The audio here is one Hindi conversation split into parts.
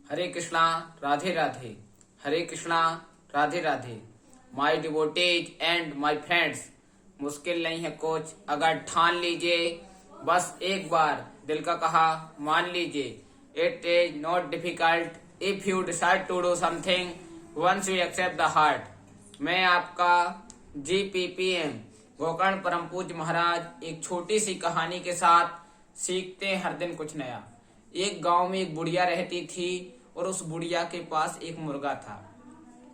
Hare Krishna Radhe Radhe. Hare Krishna Radhe Radhe. My devotees and my friends, मुश्किल नहीं है कुछ अगर ठान लीजिए, बस एक बार दिल का कहा मान लीजिए। It is not difficult if you decide to do something once you accept the heart. मैं आपका GPPM गोकर्ण परम पूज्य महाराज एक छोटी सी कहानी के साथ सीखते हैं हर दिन कुछ नया। एक गांव में एक बुढ़िया रहती थी और उस बुढ़िया के पास एक मुर्गा था।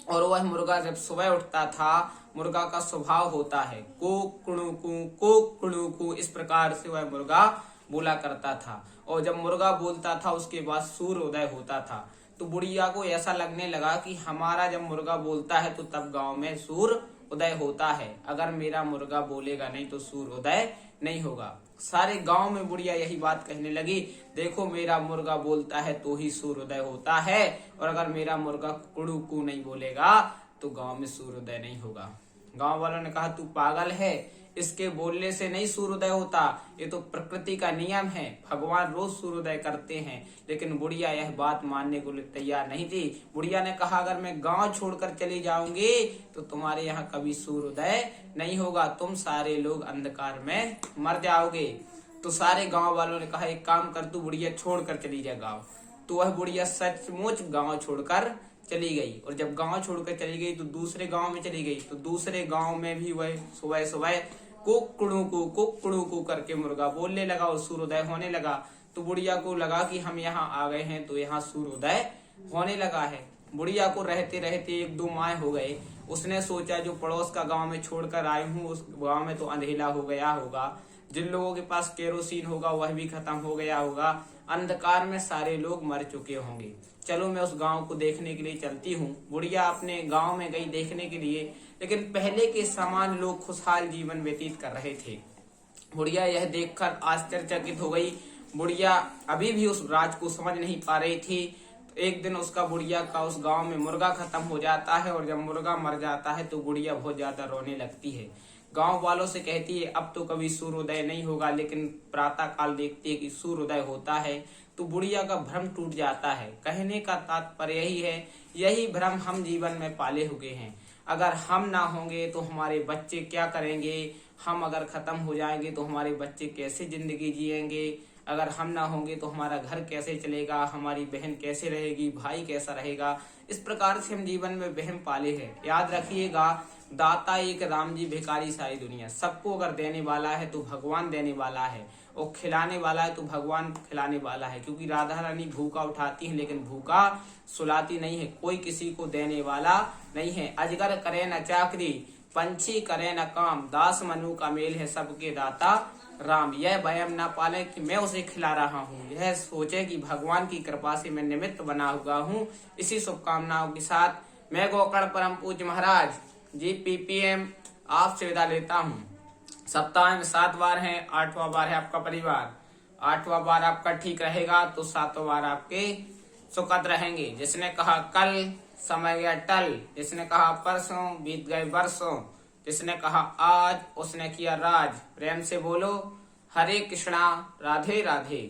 और वह मुर्गा जब सुबह उठता था, मुर्गा का स्वभाव होता है को कुणुकू, इस प्रकार से वह मुर्गा बोला करता था। और जब मुर्गा बोलता था उसके बाद सूर्योदय होता था। तो बुढ़िया को ऐसा लगने लगा कि हमारा जब मुर्गा बोलता है तो तब गांव में सूर्य उदय होता है, अगर मेरा मुर्गा बोलेगा नहीं तो सूर्योदय नहीं होगा। सारे गांव में बुढ़िया यही बात कहने लगी, देखो मेरा मुर्गा बोलता है तो ही सूर्योदय होता है, और अगर मेरा मुर्गा कुड़ू नहीं बोलेगा तो गांव में सूर्योदय नहीं होगा। गांव वालों ने कहा तू पागल है, इसके बोलने से नहीं सूर्योदय होता, ये तो प्रकृति का नियम है, भगवान रोज सूर्योदय करते हैं। लेकिन बुढ़िया यह बात मानने को तैयार नहीं थी। बुढ़िया ने कहा अगर मैं गांव छोड़कर चली जाऊंगी तो तुम्हारे यहाँ कभी सूर्योदय नहीं होगा, तुम सारे लोग अंधकार में मर जाओगे। तो सारे गांव वालों ने कहा एक काम कर, तू बुढ़िया छोड़कर चली जा गाँव। तो वह बुढ़िया सचमुच गाँव छोड़कर चली गई। और जब गांव छोड़कर चली गई तो दूसरे गांव में चली गई। तो दूसरे गांव में भी वह सुबह सुबह कुकड़ू करके मुर्गा बोलने लगा और सूर्योदय होने लगा। तो बुढ़िया को लगा कि हम यहाँ आ गए हैं तो यहाँ सूर्योदय होने लगा है। बुढ़िया को रहते रहते 1-2 माह हो गए। उसने सोचा जो पड़ोस का गांव में छोड़कर आई हूँ उस गांव में तो अंधेला हो गया होगा, जिन लोगों के पास केरोसिन होगा वह भी खत्म हो गया होगा, अंधकार में सारे लोग मर चुके होंगे, चलो मैं उस गांव को देखने के लिए चलती हूँ। बुढ़िया अपने गांव में गई देखने के लिए, लेकिन पहले के समान लोग खुशहाल जीवन व्यतीत कर रहे थे। बुढ़िया यह देखकर आश्चर्यचकित हो गई। बुढ़िया अभी भी उस राज को समझ नहीं पा रही थी। एक दिन उसका बुढ़िया का उस गांव में मुर्गा खत्म हो जाता है, और जब मुर्गा मर जाता है तो बुढ़िया बहुत ज्यादा रोने लगती है। गांव वालों से कहती है अब तो कभी सूर्योदय नहीं होगा, लेकिन प्रातः काल देखती है कि सूर्योदय होता है। तो बुढ़िया का भ्रम टूट जाता है। कहने का तात्पर्य यही है, यही भ्रम हम जीवन में पाले हुए हैं। अगर हम ना होंगे तो हमारे बच्चे क्या करेंगे, हम अगर खत्म हो जाएंगे तो हमारे बच्चे कैसे जिंदगी जिएंगे, अगर हम ना होंगे तो हमारा घर कैसे चलेगा, हमारी बहन कैसे रहेगी, भाई कैसा रहेगा। इस प्रकार से हम जीवन में वहम पाले हैं। याद रखिएगा, दाता एक राम जी भिखारी सारी दुनिया। सबको अगर देने वाला है तो भगवान देने वाला है, और खिलाने वाला है तो भगवान खिलाने वाला है। क्योंकि राधा रानी भूखा उठाती है लेकिन भूखा सुलाती नहीं है। कोई किसी को देने वाला नहीं है। अजगर करे न चाकरी, पंछी करे न काम, दास मनु का मेल है सबके दाता राम। यह वहम न पाले कि मैं उसे खिला रहा हूँ, यह सोचे कि भगवान की कृपा से मैं निमित्त बना हुआ हूँ। इसी शुभकामनाओं के साथ मैं गोकर्ण परम पूज्य महाराज GPPM आपसे विदा लेता हूँ। सप्ताह में 7 बार है, 8वां बार है आपका परिवार। 8वां बार आपका ठीक रहेगा तो 7वां बार आपके सुखद रहेंगे। जिसने कहा कल समय गया टल, जिसने कहा परसों बीत गए बरसों, जिसने कहा आज उसने किया राज। प्रेम से बोलो हरे कृष्णा राधे राधे।